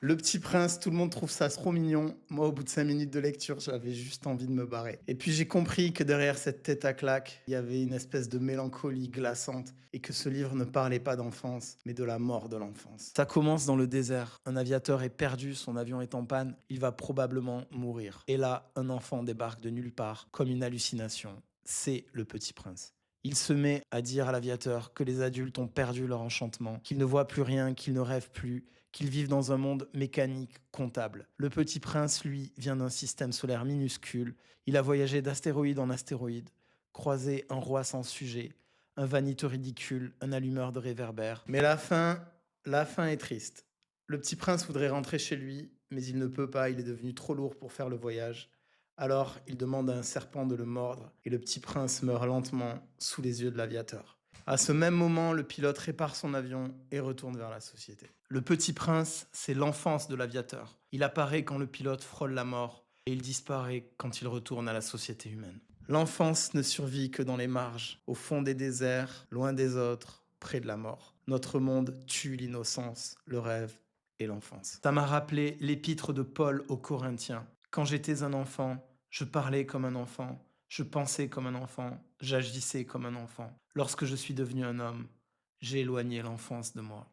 Le Petit Prince, tout le monde trouve ça trop mignon. Moi, au bout de 5 minutes de lecture, j'avais juste envie de me barrer. Et puis j'ai compris que derrière cette tête à claque, il y avait une espèce de mélancolie glaçante et que ce livre ne parlait pas d'enfance, mais de la mort de l'enfance. Ça commence dans le désert. Un aviateur est perdu, son avion est en panne, il va probablement mourir. Et là, un enfant débarque de nulle part, comme une hallucination. C'est le Petit Prince. Il se met à dire à l'aviateur que les adultes ont perdu leur enchantement, qu'ils ne voient plus rien, qu'ils ne rêvent plus, qu'ils vivent dans un monde mécanique, comptable. Le Petit Prince, lui, vient d'un système solaire minuscule. Il a voyagé d'astéroïde en astéroïde, croisé un roi sans sujet, un vaniteux ridicule, un allumeur de réverbères. Mais la fin est triste. Le Petit Prince voudrait rentrer chez lui, mais il ne peut pas, il est devenu trop lourd pour faire le voyage. Alors, il demande à un serpent de le mordre, et le Petit Prince meurt lentement sous les yeux de l'aviateur. À ce même moment, le pilote répare son avion et retourne vers la société. Le Petit Prince, c'est l'enfance de l'aviateur. Il apparaît quand le pilote frôle la mort et il disparaît quand il retourne à la société humaine. L'enfance ne survit que dans les marges, au fond des déserts, loin des autres, près de la mort. Notre monde tue l'innocence, le rêve et l'enfance. Ça m'a rappelé l'épître de Paul aux Corinthiens. Quand j'étais un enfant, je parlais comme un enfant, je pensais comme un enfant, j'agissais comme un enfant. Lorsque je suis devenu un homme, j'ai éloigné l'enfance de moi.